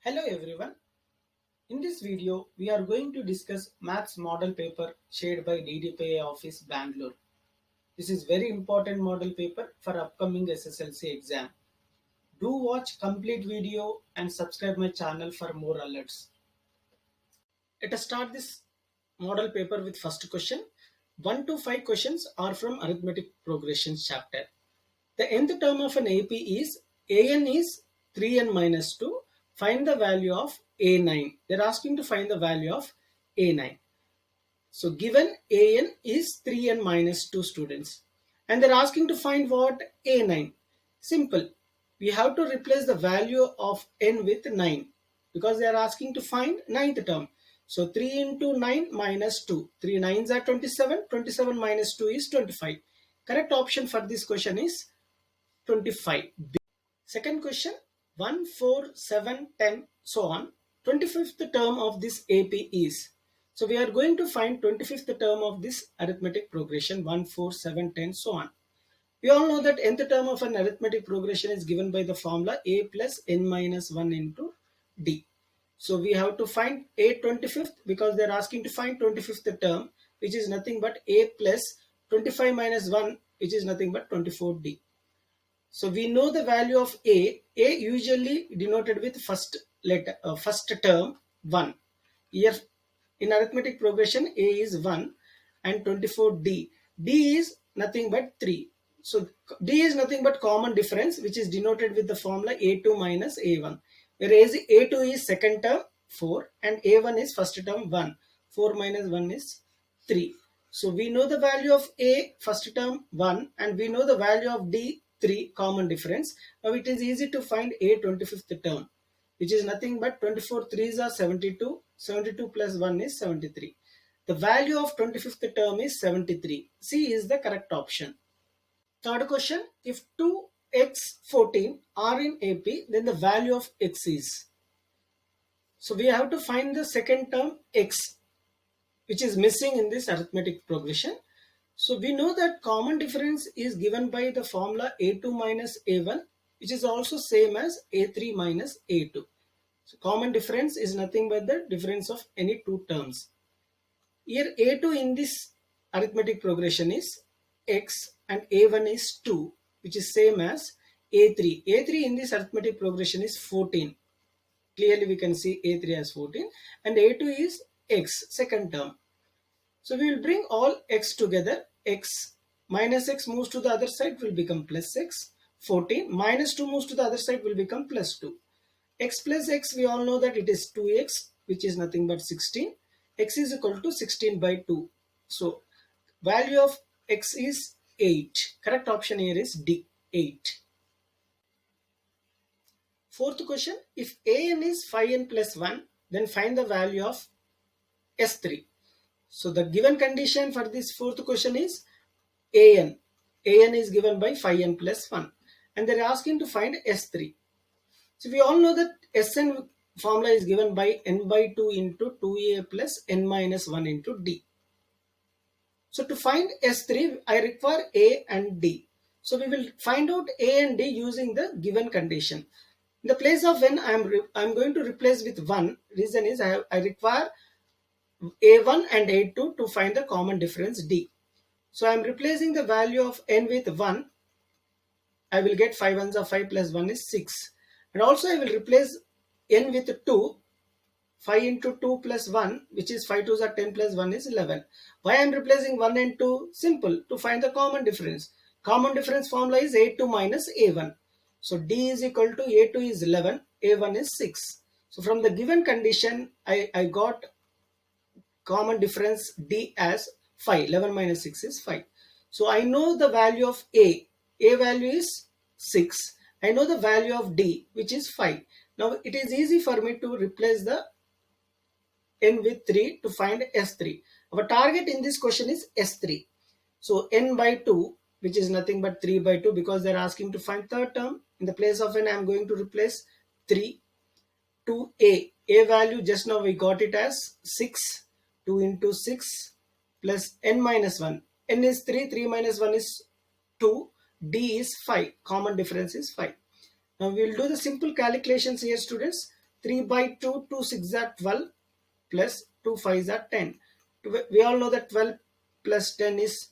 Hello everyone. In this video, we are going to discuss Maths model paper shared by DDPA Office Bangalore. This is very important model paper for upcoming SSLC exam. Do watch complete video and subscribe my channel for more alerts. Let us start this model paper with first question. 1 to 5 questions are from arithmetic progressions chapter. The nth term of an AP is an is 3n minus 2. Find the value of a9. They're asking to find the value of a9. So given an is 3n minus 2 students. And they're asking to find what? a9. Simple. We have to replace the value of n with 9 because they are asking to find ninth term. So 3 into 9 minus 2. 3 nines are 27. 27 minus 2 is 25. Correct option for this question is 25. Second question, 1, 4, 7, 10, so on. 25th term of this AP is. So we are going to find 25th term of this arithmetic progression 1, 4, 7, 10, so on. We all know that nth term of an arithmetic progression is given by the formula a plus n minus 1 into d. So we have to find a 25th because they are asking to find 25th term, which is nothing but a plus 25 minus 1, which is nothing but 24d. So we know the value of a. A usually denoted with first letter, first term 1. Here in arithmetic progression, a is 1 and 24d. D is nothing but 3. So d is nothing but common difference, which is denoted with the formula a2 minus a1. Whereas a2 is second term 4 and a1 is first term 1. 4 minus 1 is 3. So we know the value of a first term 1 and we know the value of d 3 common difference. Now it is easy to find a 25th term, which is nothing but 24 3s are 72. 72 plus 1 is 73. The value of 25th term is 73. C is the correct option. Third question, if 2x14 are in AP, then the value of x is. So we have to find the second term x, which is missing in this arithmetic progression. So we know that common difference is given by the formula a2 minus a1, which is also same as a3 minus a2. So common difference is nothing but the difference of any two terms. Here a2 in this arithmetic progression is x and a1 is 2, which is same as a3. a3 in this arithmetic progression is 14. Clearly we can see a3 as 14 and a2 is x, second term. So we will bring all x together. X minus x moves to the other side will become plus x. 14 minus 2 moves to the other side will become plus 2. X plus x, we all know that it is 2x, which is nothing but 16. X is equal to 16 by 2. So value of x is 8. Correct option here is D, 8. Fourth question, if an is 5n plus 1, then find the value of S3. So the given condition for this fourth question is an. An is given by 5n plus 1 and they are asking to find S3. So we all know that Sn formula is given by n by 2 into 2a plus n minus 1 into d. So to find S3, I require a and d. So we will find out a and d using the given condition. In the place of n, I am going to replace with 1. Reason is I require a1 and a2 to find the common difference d. So I am replacing the value of n with 1. I will get 5 ones are 5 plus 1 is 6. And also I will replace n with 2. 5 into 2 plus 1, which is 5 2s are 10 plus 1 is 11. Why I am replacing 1 and 2? Simple, to find the common difference. Common difference formula is a2 minus a1. So d is equal to a2 is 11, a1 is 6. So from the given condition, I got common difference d as 5. 11 minus 6 is 5. So I know the value of a. A value is 6. I know the value of d, which is 5. Now it is easy for me to replace the n with 3 to find S3. Our target in this question is S3. So n by 2, which is nothing but 3 by 2, because they're asking to find third term. In the place of n, I'm going to replace 3 to a. A value just now we got it as 6. 2 into 6 plus n minus 1. N is 3, 3 minus 1 is 2. D is 5. Common difference is 5. Now we will do the simple calculations here, students. 3 by 2, 2 6 are 12 plus 2 5 are 10. We all know that 12 plus 10 is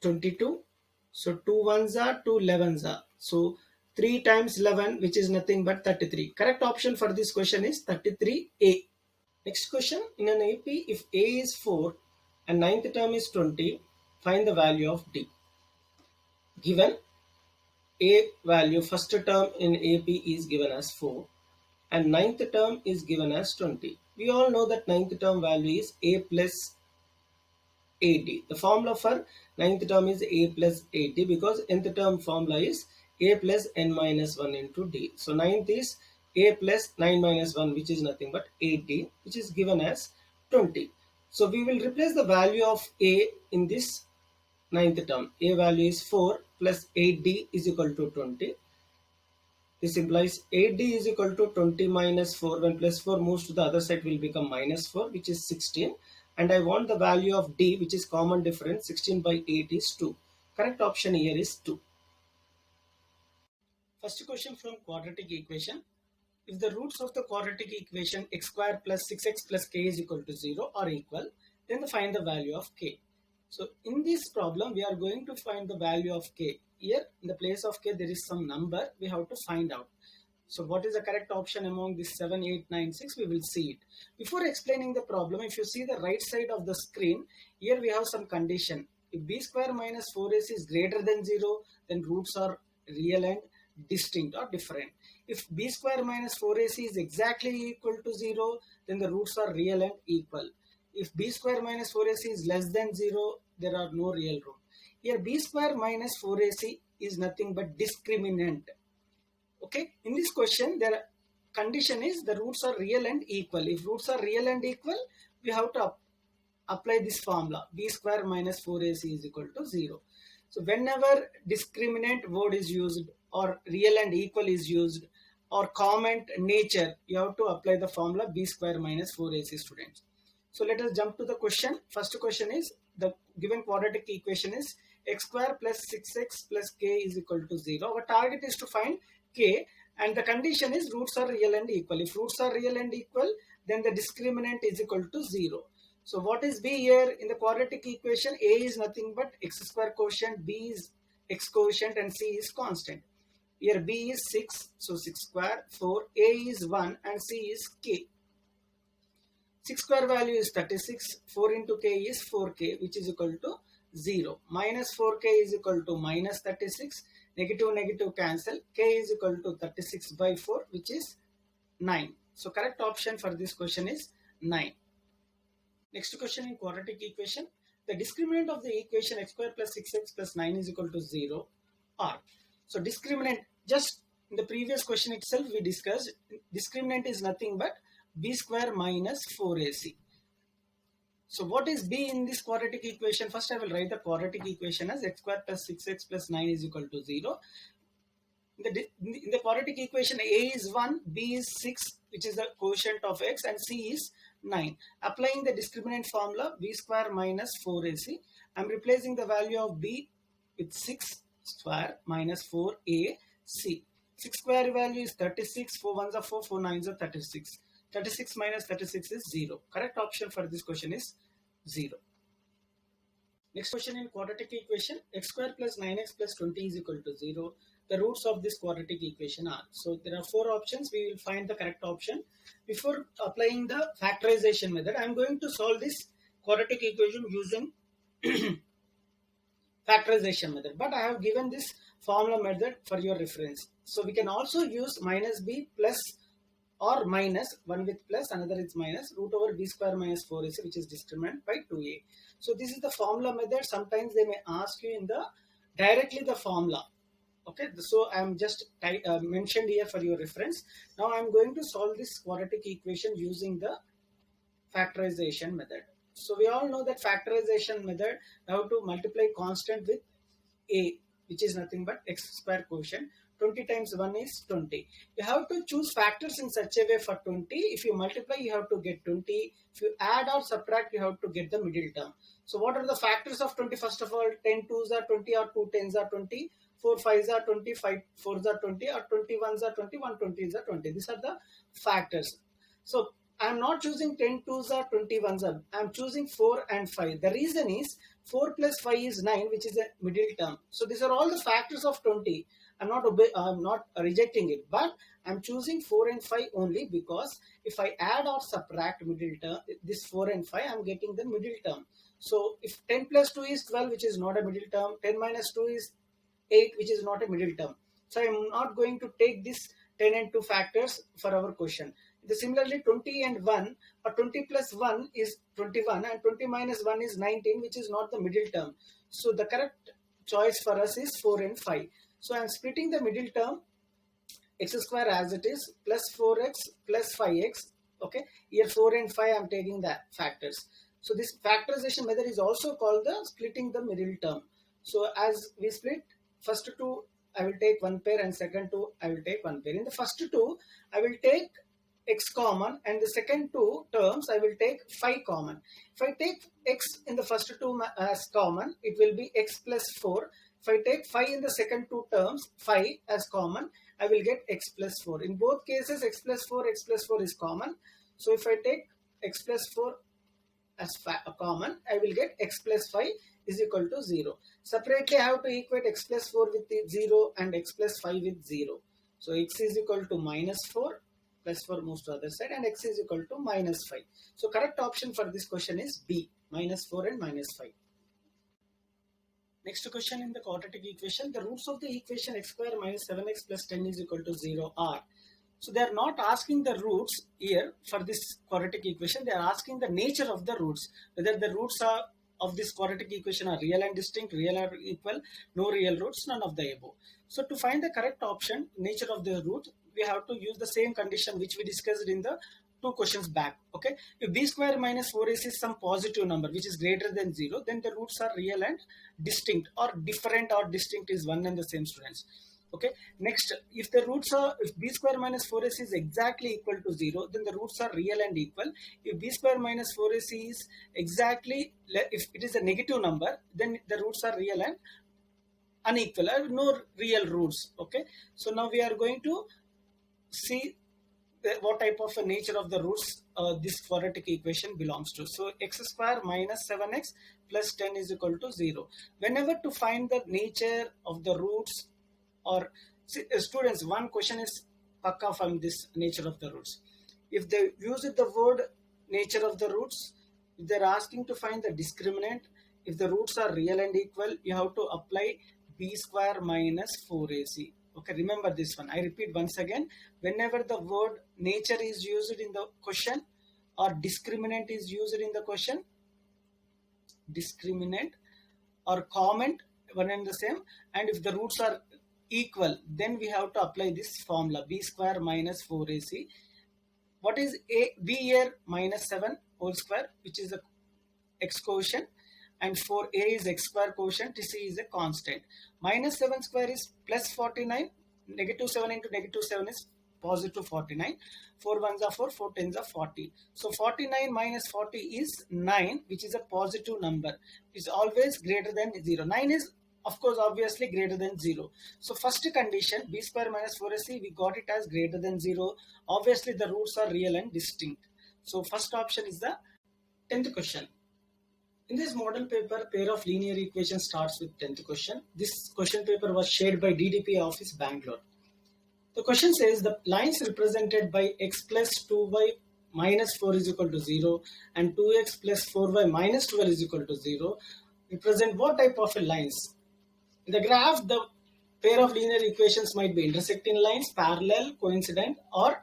22. So 2 ones are 2 11s are. So 3 times 11, which is nothing but 33. Correct option for this question is 33A. Next question, in an AP, if A is 4 and ninth term is 20, find the value of D. Given A value, first term in AP is given as 4 and ninth term is given as 20. We all know that ninth term value is A plus AD. The formula for ninth term is A plus AD because nth term formula is A plus n minus 1 into D. So ninth is A plus 9 minus 1, which is nothing but 8D, which is given as 20. So we will replace the value of A in this ninth term. A value is 4 plus 8D is equal to 20. This implies 8D is equal to 20 minus 4. When plus 4 moves to the other side will become minus 4, which is 16. And I want the value of D, which is common difference. 16 by 8 is 2. Correct option here is 2. First question from quadratic equation. If the roots of the quadratic equation x square plus 6x plus k is equal to 0 are equal, then find the value of k. So in this problem, we are going to find the value of k. Here, in the place of k, there is some number we have to find out. So what is the correct option among this 7, 8, 9, 6? We will see it. Before explaining the problem, if you see the right side of the screen, here we have some condition. If b square minus 4ac is greater than 0, then roots are real and distinct or different. If b square minus 4ac is exactly equal to 0, then the roots are real and equal. If b square minus 4ac is less than 0, there are no real root. Here b square minus 4ac is nothing but discriminant. Okay, in this question, the condition is the roots are real and equal. If roots are real and equal, we have to apply this formula. B square minus 4ac is equal to 0. So whenever discriminant word is used or real and equal is used or comment nature, you have to apply the formula B square minus 4ac, students. So let us jump to the question. First question is the given quadratic equation is x square plus 6x plus k is equal to 0. Our target is to find k and the condition is roots are real and equal. If roots are real and equal, then the discriminant is equal to 0. So what is b here? In the quadratic equation, a is nothing but x square quotient, b is x quotient and c is constant. Here b is 6, so 6 square, 4, a is 1 and c is k. 6 square value is 36, 4 into k is 4k, which is equal to 0. Minus 4k is equal to minus 36, negative negative cancel, k is equal to 36 by 4, which is 9. So correct option for this question is 9. Next question in quadratic equation. The discriminant of the equation x square plus 6x plus 9 is equal to 0 are. So discriminant, just in the previous question itself we discussed, discriminant is nothing but b square minus 4ac. So what is b in this quadratic equation? First I will write the quadratic equation as x square plus 6x plus 9 is equal to 0. In the quadratic equation, a is 1, b is 6, which is the quotient of x, and c is 9. Applying the discriminant formula, b square minus 4ac, I am replacing the value of b with 6 square minus 4ac. 6 square value is 36, 4 ones are 4, 4 nines are 36. 36 minus 36 is 0. Correct option for this question is 0. Next question in quadratic equation, x square plus 9x plus 20 is equal to 0. The roots of this quadratic equation are. So there are 4 options. We will find the correct option. Before applying the factorization method, I am going to solve this quadratic equation using factorization method. But I have given this formula method for your reference. So we can also use minus b plus or minus, one with plus, another is minus, root over b square minus 4ac, which is discriminant by 2a. So this is the formula method. Sometimes they may ask you in the directly the formula. Okay, so I am just mentioned here for your reference. Now I am going to solve this quadratic equation using the factorization method. So we all know that factorization method, we have to multiply constant with a, which is nothing but x square quotient. 20 times 1 is 20. You have to choose factors in such a way for 20. If you multiply, you have to get 20. If you add or subtract, you have to get the middle term. So what are the factors of 20? First of all, 10 twos are 20 or 2 tens are 20. 4 5s are 20, 5 4s are 20, or 21s are 20, 120s are 20. These are the factors. So I'm not choosing 10 2s or 21s. I'm choosing 4 and 5. The reason is 4 plus 5 is 9, which is a middle term. So these are all the factors of 20. I'm not rejecting it, but I'm choosing 4 and 5 only because if I add or subtract middle term, this 4 and 5, I'm getting the middle term. So if 10 plus 2 is 12, which is not a middle term, 10 minus 2 is 8, which is not a middle term. So I'm not going to take this 10 and 2 factors for our question. Similarly, 20 and 1, or 20 plus 1 is 21, and 20 minus 1 is 19, which is not the middle term. So the correct choice for us is 4 and 5. So I'm splitting the middle term x square as it is plus 4x plus 5x. Okay, here 4 and 5 I'm taking the factors. So this factorization method is also called the splitting the middle term. So as we split, first two I will take one pair, and second two I will take one pair. In the first two I will take x common, and the second two terms I will take 5 common. If I take x in the first two as common, it will be x plus 4. If I take 5 in the second two terms, 5 as common, I will get x plus 4. In both cases, x plus 4 is common. So if I take x plus 4 as common, I will get x plus 5 is equal to 0. Separately, I have to equate x plus 4 with 0 and x plus 5 with 0. So x is equal to minus 4, plus 4 moves to the other side, and x is equal to minus 5. So correct option for this question is B, minus 4 and minus 5. Next question in the quadratic equation, the roots of the equation x square minus 7x plus 10 is equal to 0 are. So they are not asking the roots here for this quadratic equation. They are asking the nature of the roots, whether the roots are of this quadratic equation are real and distinct, real or equal, no real roots, none of the above. So to find the correct option, nature of the root, we have to use the same condition which we discussed in the two questions back. Okay, if b square minus 4ac is some positive number which is greater than 0, then the roots are real and distinct, or different or distinct is one and the same, students. Okay, next, if the roots are, if b square minus 4ac is exactly equal to 0, then the roots are real and equal. If b square minus 4ac is exactly, if it is a negative number, then the roots are real and unequal, no real roots. Okay, so now we are going to see what type of a nature of the roots this quadratic equation belongs to. So x square minus 7x plus 10 is equal to 0. Whenever to find the nature of the roots, or students, one question is pakka from this nature of the roots. If they use the word nature of the roots, if they're asking to find the discriminant, if the roots are real and equal, you have to apply b square minus 4ac. Okay, remember this one. I repeat once again, whenever the word nature is used in the question, or discriminant is used in the question, discriminant or comment, one and the same, and if the roots are equal, then we have to apply this formula, b square minus 4ac. What is b here? Minus 7 whole square, which is the x quotient, and 4a is x square quotient, c is a constant. Minus 7 square is plus 49, negative 7 into negative 7 is positive 49, 4 ones are 4, 4 tens are 40. So 49 minus 40 is 9, which is a positive number. It's always greater than 0. 9 is, of course, obviously greater than 0. So first condition, b square minus 4ac, we got it as greater than 0. Obviously the roots are real and distinct. So first option is the 10th question. In this model paper, pair of linear equations starts with 10th question. This question paper was shared by DDPA office, Bangalore. The question says the lines represented by x plus 2y minus 4 is equal to 0 and 2x plus 4y minus 12 is equal to 0 represent what type of a lines? In the graph, the pair of linear equations might be intersecting lines, parallel, coincident, or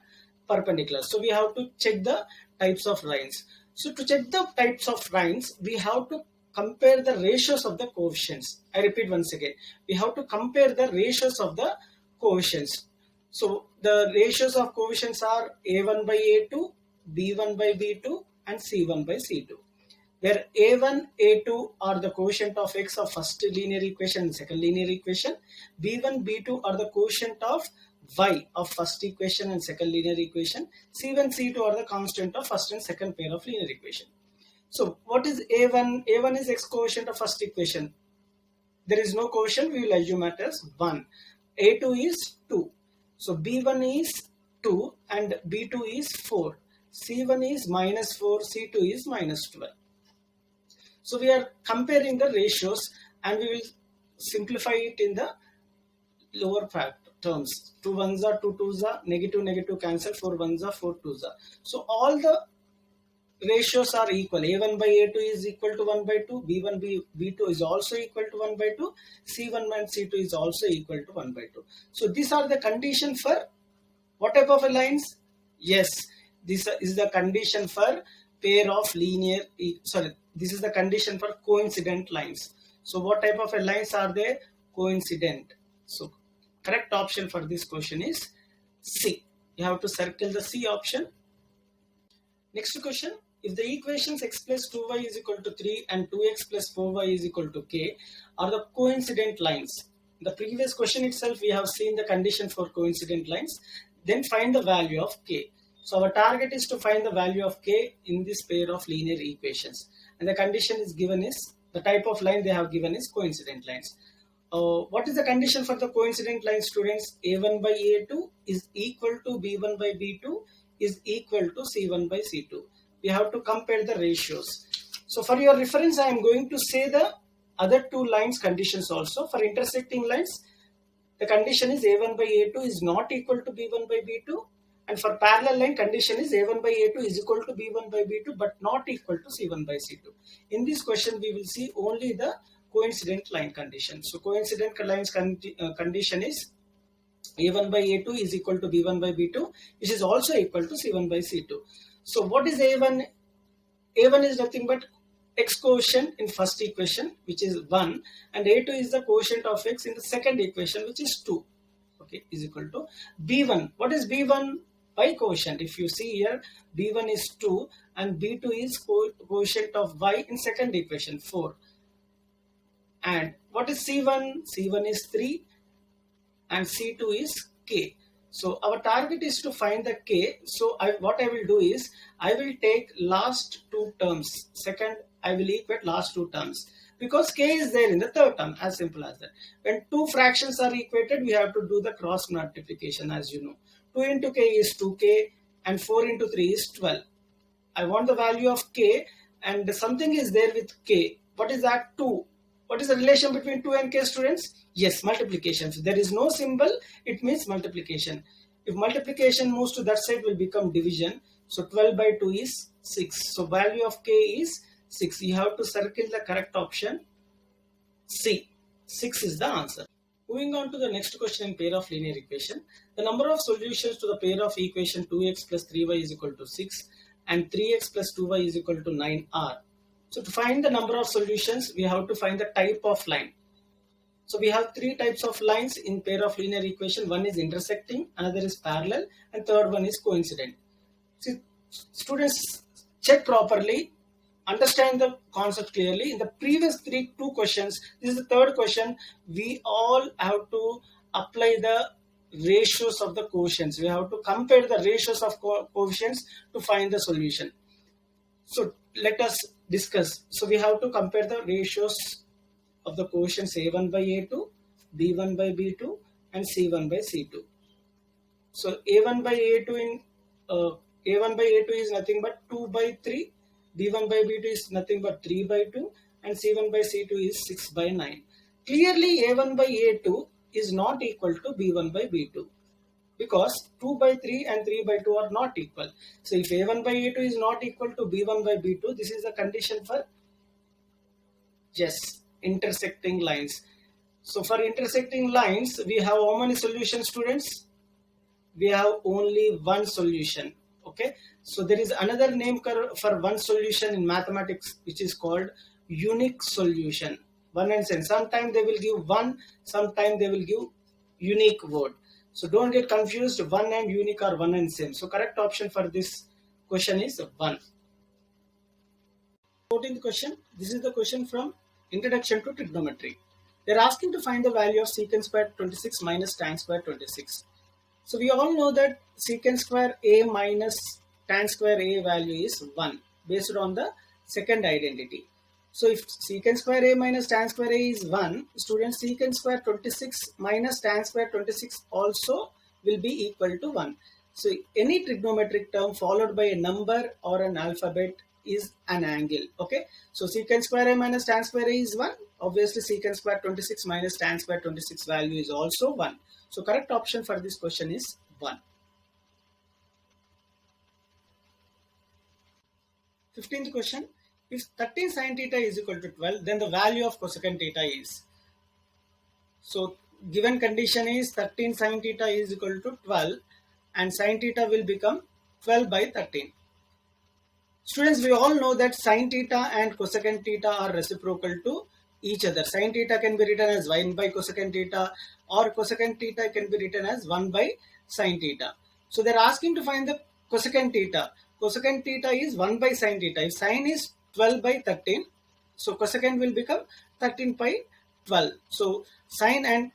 perpendicular. So we have to check the types of lines. So to check the types of lines, we have to compare the ratios of the coefficients. I repeat once again, we have to compare the ratios of the coefficients. So the ratios of coefficients are a1 by a2, b1 by b2, and c1 by c2. Where a1, a2 are the quotient of x of first linear equation and second linear equation. b1, b2 are the quotient of y of first equation and second linear equation. c1, c2 are the constant of first and second pair of linear equation. So what is a1? a1 is x quotient of first equation. there is no quotient, we will assume it as 1. A2 is 2. So B1 is 2 and B2 is 4. C1 is minus 4, C2 is minus 12. So we are comparing the ratios and we will simplify it in the lower terms. 2 ones are 2 twos are, negative negative cancel, 4 ones are 4 twos are. So all the ratios are equal. A1 by A2 is equal to 1 by 2. B1 B2 is also equal to 1 by 2. C1 and C2 is also equal to 1 by 2. So these are the condition for what type of lines? Yes, this is the condition for pair of linear, this is the condition for coincident lines. So what type of lines are they? Coincident. So correct option for this question is C. You have to circle the C option. Next question, if the equations x plus 2y is equal to 3 and 2x plus 4y is equal to k are the coincident lines. In the previous question itself, we have seen the condition for coincident lines. Then find the value of k. So our target is to find the value of k in this pair of linear equations. And the condition is given is, the type of line they have given is coincident lines. What is the condition for the coincident line, students? A1 by A2 is equal to B1 by B2 is equal to C1 by C2. We have to compare the ratios. So for your reference, I am going to say the other two lines conditions also. For intersecting lines, the condition is A1 by A2 is not equal to B1 by B2. And for parallel line, condition is A1 by A2 is equal to B1 by B2 but not equal to C1 by C2. In this question, we will see only the coincident line condition. So coincident lines condition is A1 by A2 is equal to B1 by B2, which is also equal to C1 by C2. So what is A1? A1 is nothing but x quotient in first equation, which is 1, and A2 is the quotient of x in the second equation, which is 2. Okay, is equal to B1. What is B1? Y quotient. If you see here, B1 is 2 and B2 is quotient of y in second equation, 4. And what is C1? C1 is 3 and C2 is k. So our target is to find the k. So what I will do is, I will take last two terms. Second, I will equate last two terms. Because k is there in the third term, as simple as that. When two fractions are equated, we have to do the cross multiplication, as you know. 2 into k is 2k and 4 into 3 is 12. I want the value of k and something is there with k. What is that? 2. What is the relation between 2 and k, students? Yes, multiplication. So there is no symbol, it means multiplication. If multiplication moves to that side, will become division. So 12 by 2 is 6. So value of k is 6. You have to circle the correct option, C. 6 is the answer. Moving on to the next question in pair of linear equation. The number of solutions to the pair of equation 2x plus 3y is equal to 6 and 3x plus 2y is equal to 9 are. So to find the number of solutions, we have to find the type of line. So we have three types of lines in pair of linear equation. One is intersecting, another is parallel, and third one is coincident. See, students, check properly, understand the concept clearly. In the previous two questions, this is the third question, we all have to apply the ratios of the quotients. We have to compare the ratios of coefficients to find the solution. So let us discuss. So we have to compare the ratios of the quotients A1 by A2, B1 by B2 and C1 by C2. So A1 by A2 is nothing but 2 by 3, B1 by B2 is nothing but 3 by 2 and C1 by C2 is 6 by 9. Clearly A1 by A2 is not equal to B1 by B2 because 2 by 3 and 3 by 2 are not equal. So if A1 by A2 is not equal to B1 by B2, this is the condition for yes, intersecting lines. So for intersecting lines, we have how many solutions, students? We have only one solution. Okay, so there is another name for one solution in mathematics, which is called unique solution. One and same. Sometimes they will give one, sometimes they will give unique word. So don't get confused. One and unique are one and same. So correct option for this question is 1. 14th question. This is the question from Introduction to Trigonometry. They are asking to find the value of secant square 26 minus tan square 26. So we all know that secant square a minus tan square a value is 1 based on the second identity. So if secant square a minus tan square a is 1, students, secant square 26 minus tan square 26 also will be equal to 1. So any trigonometric term followed by a number or an alphabet is an angle. Okay. So secant square a minus tan square a is 1. Obviously secant square 26 minus tan square 26 value is also 1. So correct option for this question is 1. 15th question. If 13 sin theta is equal to 12, then the value of cosecant theta is. So given condition is 13 sin theta is equal to 12 and sin theta will become 12 by 13. Students, we all know that sin theta and cosecant theta are reciprocal to each other. Sin theta can be written as 1 by cosecant theta, or cosecant theta can be written as 1 by sin theta. So they're asking to find the cosecant theta. Cosecant theta is 1 by sin theta. If sin is 12 by 13, so cosecant will become 13 by 12. So sin and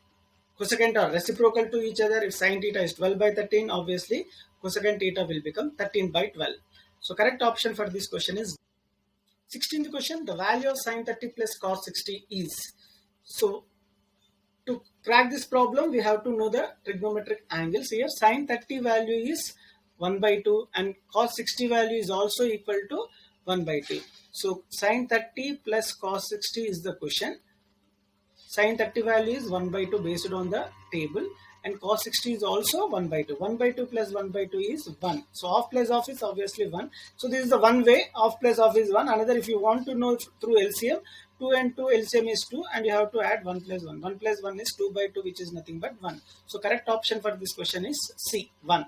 cosecant are reciprocal to each other. If sin theta is 12 by 13, obviously cosecant theta will become 13 by 12. So correct option for this question is 16th question. The value of sin 30 plus cos 60 is. So to crack this problem, we have to know the trigonometric angles. Here sin 30 value is 1 by 2 and cos 60 value is also equal to 1 by 2. So sin 30 plus cos 60 is the question. Sin 30 value is 1 by 2 based on the table, and cos 60 is also 1 by 2. 1 by 2 plus 1 by 2 is 1. So off plus off is obviously 1. So this is the one way. Off plus off is 1. Another, if you want to know through LCM, 2 and 2 LCM is 2 and you have to add 1 plus 1. 1 plus 1 is 2 by 2, which is nothing but 1. So correct option for this question is C, 1.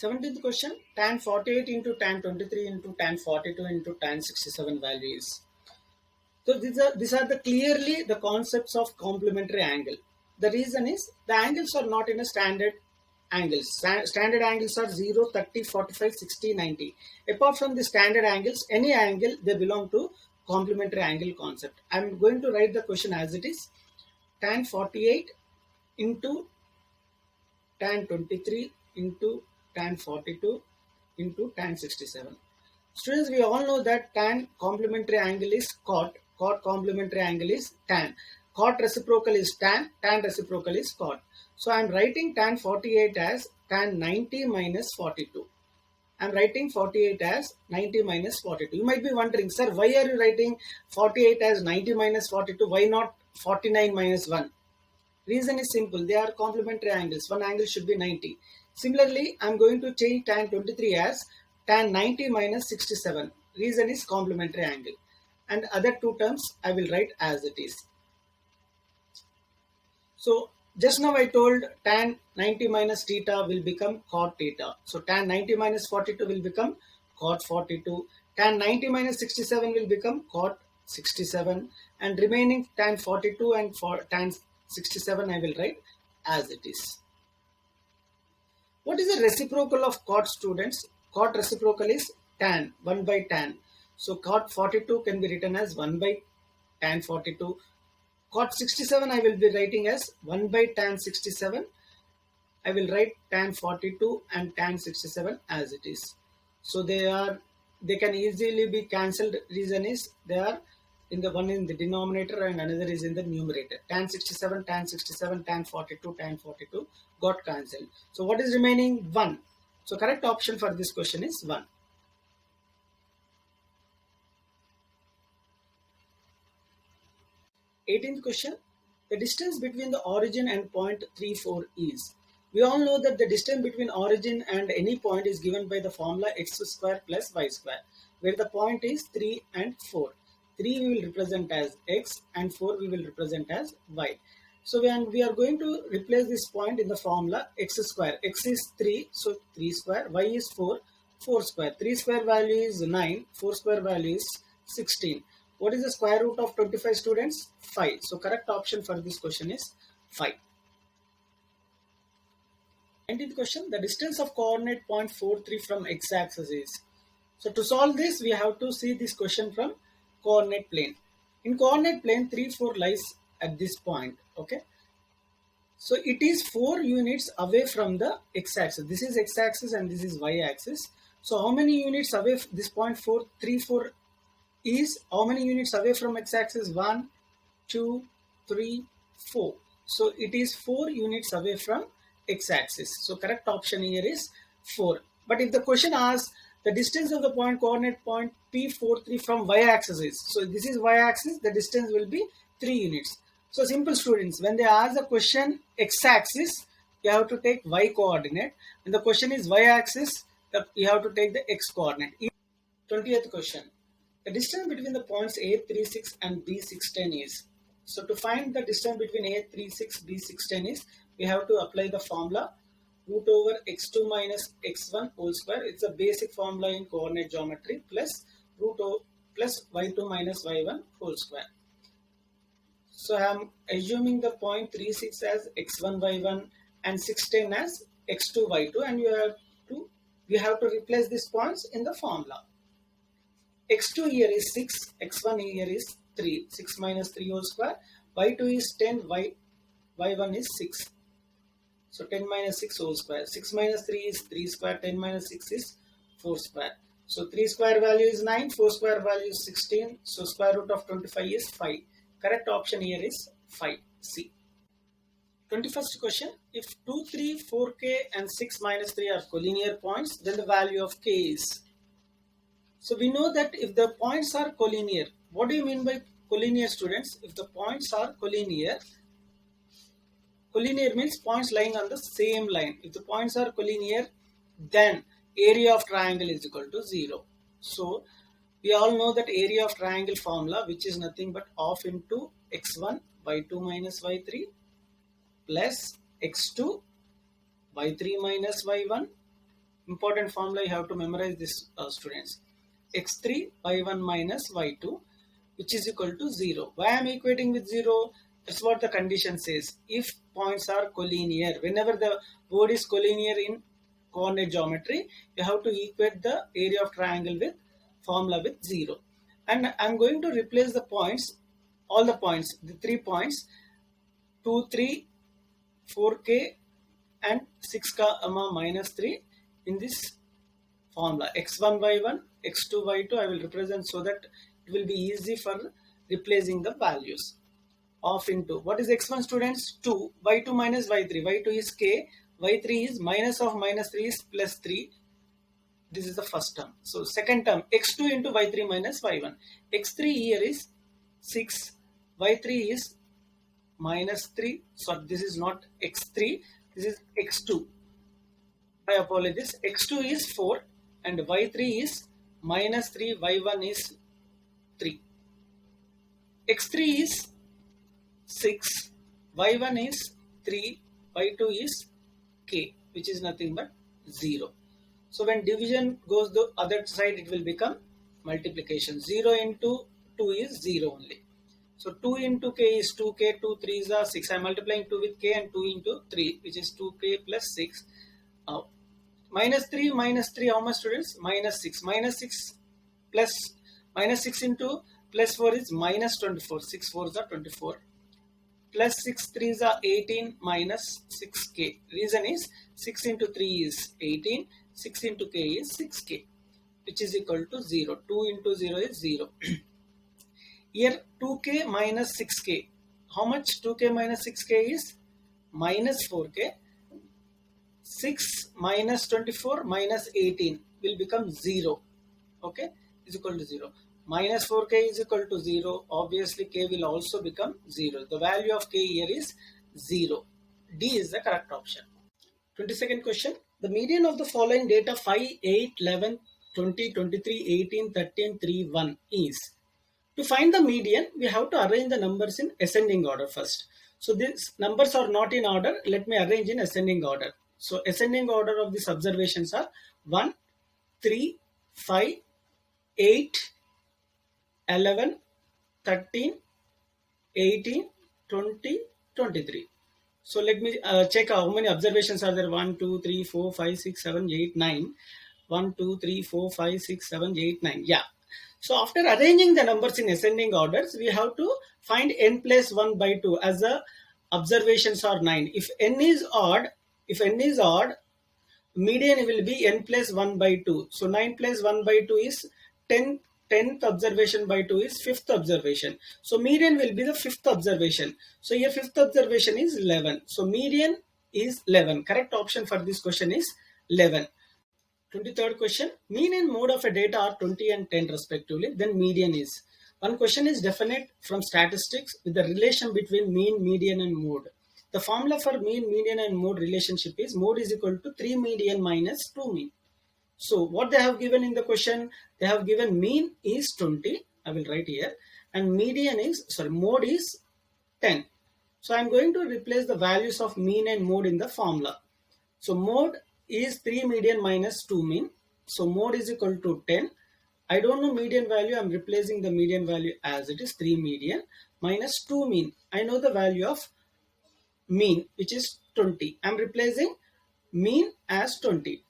17th question. Tan 48 into tan 23 into tan 42 into tan 67 values. So these are the clearly the concepts of complementary angle. The reason is the angles are not in a standard angles. Standard angles are 0, 30, 45, 60, 90. Apart from the standard angles, any angle they belong to complementary angle concept. I am going to write the question as it is. Tan 48 into tan 23 into tan 42 into tan 67. Students, we all know that tan complementary angle is cot. Cot complementary angle is tan. Cot reciprocal is tan. Tan reciprocal is cot. So I am writing tan 48 as tan 90 minus 42. I am writing 48 as 90 minus 42. You might be wondering, sir, why are you writing 48 as 90 minus 42? Why not 49 minus 1? Reason is simple. They are complementary angles. One angle should be 90. Similarly, I am going to change tan 23 as tan 90 minus 67. Reason is complementary angle. And other two terms I will write as it is. So just now I told tan 90 minus theta will become cot theta. So tan 90 minus 42 will become cot 42. Tan 90 minus 67 will become cot 67. And remaining tan 42 and tan 67 I will write as it is. What is the reciprocal of cot, students? Cot reciprocal is tan, 1 by tan. So cot 42 can be written as 1 by tan 42. Cot 67 I will be writing as 1 by tan 67. I will write tan 42 and tan 67 as it is. So they can easily be cancelled. Reason is they are in the one in the denominator and another is in the numerator. Tan 67, tan 67, tan 42, tan 42 got cancelled. So what is remaining? 1. So correct option for this question is 1. 18th question. The distance between the origin and point 3, 4 is. We all know that the distance between origin and any point is given by the formula x square plus y square, where the point is 3 and 4. 3 we will represent as x and 4 we will represent as y. So when we are going to replace this point in the formula x square, x is 3, so 3 square, y is 4, 4 square. 3 square value is 9, 4 square value is 16. What is the square root of 25, students? 5. So correct option for this question is 5. 19th question. The distance of coordinate point 43 from x-axis is. So to solve this, we have to see this question from coordinate plane. In coordinate plane, 3, 4 lies at this point. Okay. So it is 4 units away from the x-axis. This is x-axis and this is y-axis. So how many units away this point 4, 3, 4 is how many units away from x-axis? 1, 2, 3, 4. So it is 4 units away from x-axis. So correct option here is 4. But if the question asks the distance of the point coordinate point P43 from y-axis is, so this is y-axis, the distance will be 3 units. So simple students, when they ask the question x-axis, you have to take y coordinate. When the question is y-axis, you have to take the x coordinate. 20th question. The distance between the points A36 and B610 is. So to find the distance between A36 B610 is, we have to apply the formula root over x2 minus x1 whole square. It's a basic formula in coordinate geometry, plus root over plus y2 minus y1 whole square. So I am assuming the point 36 as x1 y1 and 610 as x2 y2, and we have to replace these points in the formula. x2 here is 6, x1 here is 3, 6 minus 3 whole square, y2 is 10, y1 is 6. So 10 minus 6 whole square, 6 minus 3 is 3 square, 10 minus 6 is 4 square. So 3 square value is 9, 4 square value is 16, so square root of 25 is 5. Correct option here is 5, C. 21st question, if 2, 3, 4k and 6 minus 3 are collinear points, then the value of k is. So we know that if the points are collinear, what do you mean by collinear, students? If the points are collinear, collinear means points lying on the same line. If the points are collinear, then area of triangle is equal to 0. So we all know that area of triangle formula, which is nothing but half into x1 y2 minus y3 plus x2 y3 minus y1. Important formula, you have to memorize this, students. x3 y1 minus y2, which is equal to 0. Why I am equating with 0? That's what the condition says. If points are collinear, whenever the word is collinear in coordinate geometry, you have to equate the area of triangle with formula with 0. And I'm going to replace the points, all the points, the 3 points, 2, 3, 4k and 6 comma minus 3 in this formula. x1 y1, x2 y2 I will represent so that it will be easy for replacing the values. Half into, what is x1, students? 2, y2 minus y3, y2 is k, y3 is minus of minus 3 is plus 3. This is the first term. So second term, x2 into y3 minus y1. x3 here is 6, y3 is minus 3. So this is not x3, this is x2. I apologize. x2 is 4 and y3 is minus 3, y1 is 3. x3 is 6, y1 is 3, y2 is k, which is nothing but 0. So when division goes the other side, it will become multiplication. 0 into 2 is 0 only. So 2 into k is 2k, 2 3s are 6. I am multiplying 2 with k and 2 into 3, which is 2k plus 6. Minus 3, how much, students? Minus 6. Minus 6 plus minus 6 into plus 4 is minus 24. 6 4s are 24. Plus 6 3s are 18 minus 6k. Reason is 6 into 3 is 18. 6 into k is 6k, which is equal to 0. 2 into 0 is 0. Here 2k minus 6k. How much 2k minus 6k is? Minus 4k. 6 minus 24 minus 18 will become 0. Okay, is equal to 0. Minus 4k is equal to 0. Obviously k will also become 0. The value of k here is 0. D is the correct option. 22nd question. The median of the following data 5, 8, 11, 20, 23, 18, 13, 3, 1 is. To find the median, we have to arrange the numbers in ascending order first. So these numbers are not in order. Let me arrange in ascending order. So ascending order of these observations are 1, 3, 5, 8, 11, 13, 18, 20, 23. So let me check how many observations are there. 1, 2, 3, 4, 5, 6, 7, 8, 9. 1, 2, 3, 4, 5, 6, 7, 8, 9. Yeah. So after arranging the numbers in ascending orders, we have to find n plus 1 by 2 as the observations are 9. If n is odd, median will be n plus 1 by 2. So 9 plus 1 by 2 is 10 10th observation by 2 is 5th observation. So median will be the 5th observation. So here 5th observation is 11. So median is 11. Correct option for this question is 11. 23rd question, mean and mode of a data are 20 and 10 respectively, then median is. One question is definite from statistics with the relation between mean, median and mode. The formula for mean, median and mode relationship is mode is equal to 3 median minus 2 mean. So what they have given in the question, they have given mean is 20, I will write here, and mode is 10. So I am going to replace the values of mean and mode in the formula. So mode is 3 median minus 2 mean. So mode is equal to 10. I don't know median value. I'm replacing the median value as it is 3 median minus 2 mean. I know the value of mean, which is 20. I'm replacing mean as 20.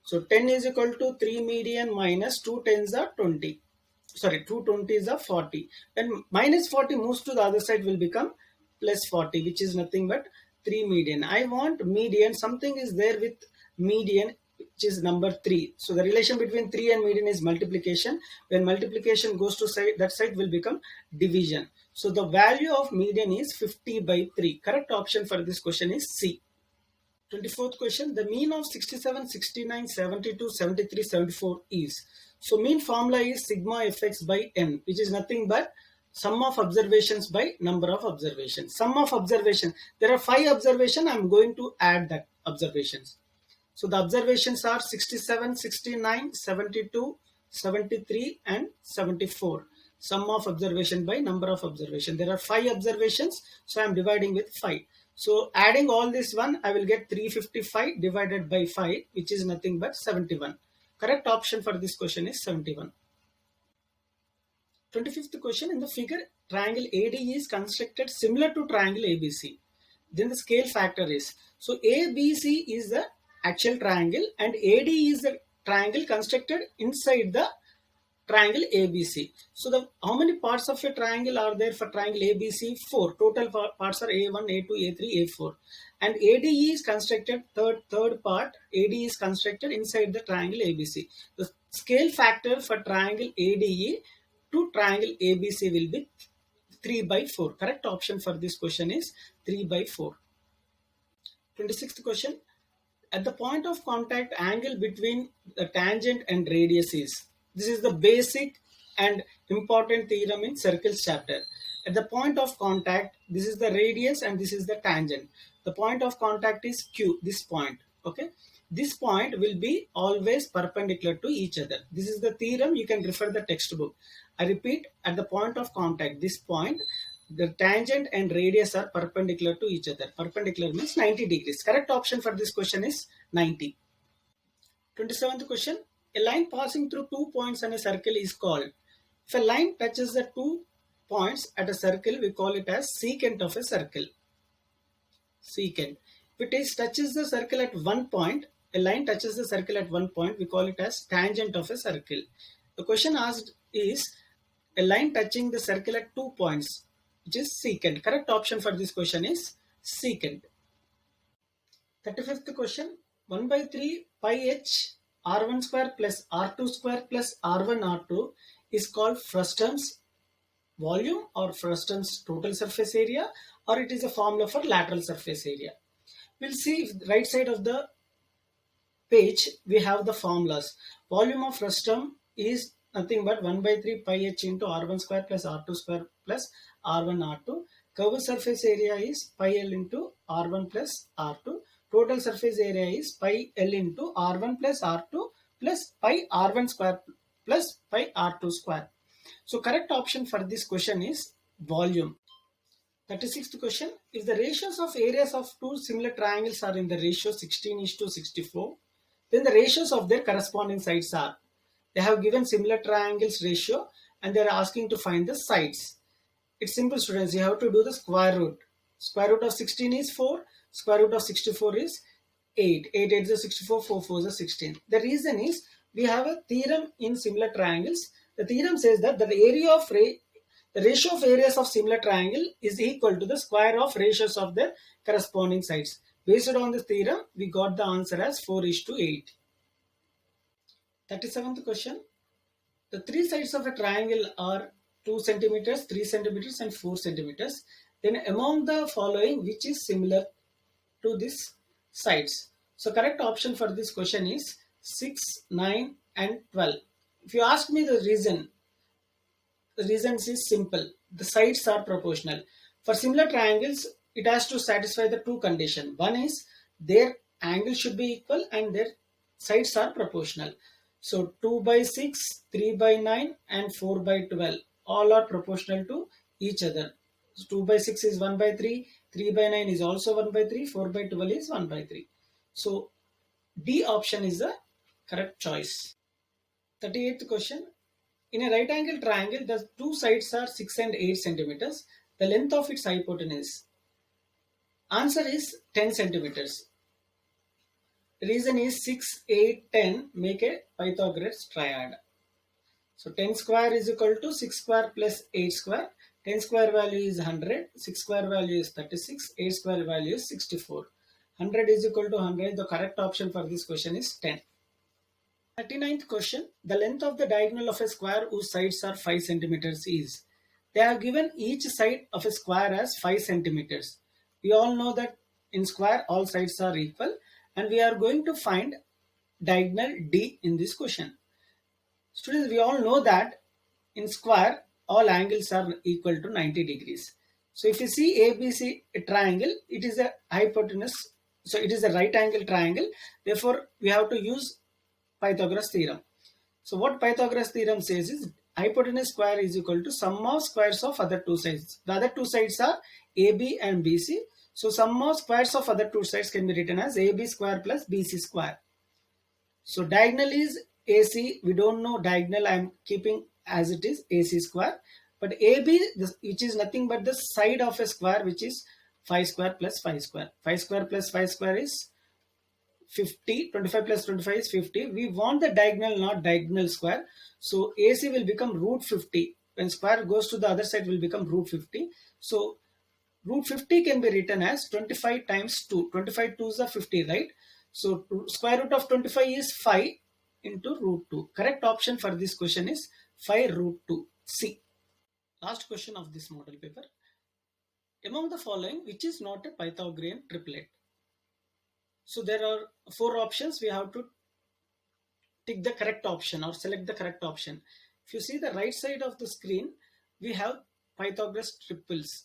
So 10 is equal to 3 median minus 2 tens are 20. Sorry, 2 20s are 40. When minus 40 moves to the other side will become plus 40, which is nothing but 3 median. I want median. Something is there with median, which is number 3. So the relation between 3 and median is multiplication. When multiplication goes to side, that side will become division. So the value of median is 50 by 3. Correct option for this question is C. 24th question, the mean of 67, 69, 72, 73, 74 is. So mean formula is sigma fx by n, which is nothing but sum of observations by number of observations. Sum of observation, there are 5 observations, I am going to add that observations. So the observations are 67, 69, 72, 73 and 74. Sum of observation by number of observation. There are 5 observations, so I am dividing with 5. So adding all this one, I will get 355 divided by 5, which is nothing but 71. Correct option for this question is 71. 25th question, in the figure, triangle AD is constructed similar to triangle ABC. Then the scale factor is, so ABC is the actual triangle and AD is the triangle constructed inside the triangle ABC. So how many parts of a triangle are there for triangle ABC? 4. Total parts are A1, A2, A3, A4. And AD is constructed, third part, AD is constructed inside the triangle ABC. The scale factor for triangle ADE to triangle ABC will be 3 by 4. Correct option for this question is 3 by 4. 26th question. At the point of contact, angle between the tangent and radius is. This is the basic and important theorem in circles chapter. At the point of contact, this is the radius and this is the tangent. The point of contact is Q, this point. Okay. This point will be always perpendicular to each other. This is the theorem. You can refer the textbook. I repeat, at the point of contact, this point, the tangent and radius are perpendicular to each other. Perpendicular means 90 degrees. Correct option for this question is 90. 27th question. A line passing through 2 points on a circle is called. If a line touches the 2 points at a circle, we call it as secant of a circle. Secant. If it touches the circle at 1 point, a line touches the circle at 1 point, we call it as tangent of a circle. The question asked is a line touching the circle at 2 points, which is secant. Correct option for this question is secant. 35th question, 1 by 3 pi h r1 square plus r2 square plus r1 r2 is called Frustum's volume or Frustum's total surface area, or it is a formula for lateral surface area. We'll see if the right side of the page we have the formulas. Volume of Frustum is nothing but 1 by 3 pi h into r1 square plus r2 square plus r1 r2. Curved surface area is pi l into r1 plus r2. Total surface area is pi l into r1 plus r2 plus pi r1 square plus pi r2 square. So correct option for this question is volume. 36th question. If the ratios of areas of two similar triangles are in the ratio 16:64, then the ratios of their corresponding sides are. They have given similar triangles ratio and they are asking to find the sides. It's simple, students. You have to do the square root. Square root of 16 is 4. Square root of 64 is 8. 8 8 is 64. 4 4 is 16. The reason is we have a theorem in similar triangles. The theorem says that the ratio of areas of similar triangle is equal to the square of ratios of their corresponding sides. Based on this theorem, we got the answer as 4:8. 37th question. The three sides of a triangle are 2 centimeters, 3 centimeters, and 4 centimeters. Then among the following, which is similar to these sides? So correct option for this question is 6, 9, and 12. If you ask me the reasons is simple. The sides are proportional. For similar triangles, it has to satisfy the two conditions. One is their angle should be equal and their sides are proportional. So 2 by 6, 3 by 9 and 4 by 12 all are proportional to each other. So 2 by 6 is 1 by 3, 3 by 9 is also 1 by 3, 4 by 12 is 1 by 3. So D option is the correct choice. 38th question. In a right angle triangle, the two sides are 6 and 8 centimeters. The length of its hypotenuse. Answer is 10 centimeters. The reason is 6, 8, 10 make a Pythagoras triad. So 10 square is equal to 6 square plus 8 square. 10 square value is 100. 6 square value is 36. 8 square value is 64. 100 is equal to 100. The correct option for this question is 10. 39th question. The length of the diagonal of a square whose sides are 5 centimeters is. They have given each side of a square as 5 centimeters. We all know that in square all sides are equal and we are going to find diagonal D in this question. Students, we all know that in square all angles are equal to 90 degrees. So if you see ABC triangle, it is a hypotenuse. So it is a right angle triangle. Therefore, we have to use Pythagoras theorem. So what Pythagoras theorem says is hypotenuse square is equal to sum of squares of other two sides. The other two sides are AB and BC. So sum of squares of other two sides can be written as AB square plus BC square. So diagonal is AC. We don't know diagonal. I am keeping as it is AC square. But AB, which is nothing but the side of a square, which is 5 square plus 5 square. 5 square plus 5 square is 50. 25 plus 25 is 50. We want the diagonal, not diagonal square. So AC will become root 50. When square goes to the other side, will become root 50. So root 50 can be written as 25 times 2. 25 2s are 50, right? So square root of 25 is 5 into root 2. Correct option for this question is 5 root 2. C. Last question of this model paper. Among the following, which is not a Pythagorean triplet? So there are 4 options. We have to tick the correct option or select the correct option. If you see the right side of the screen, we have Pythagoras triples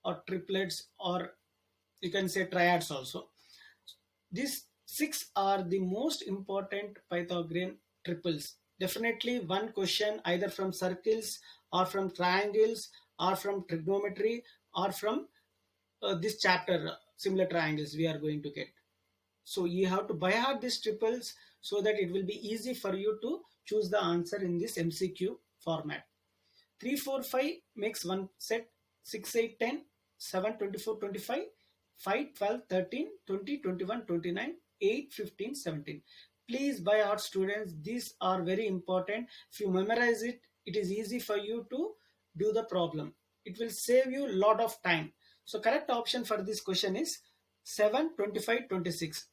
or triplets, or you can say triads also. These 6 are the most important Pythagorean triples. Definitely one question either from circles or from triangles or from trigonometry or from this chapter, similar triangles we are going to get. So you have to by heart these triples so that it will be easy for you to choose the answer in this MCQ format. 3, 4, 5 makes one set. 6, 8, 10, 7, 24, 25, 5, 12, 13, 20, 21, 29, 8, 15, 17. Please by heart students, these are very important. If you memorize it, it is easy for you to do the problem. It will save you a lot of time. So correct option for this question is 7, 25, 26.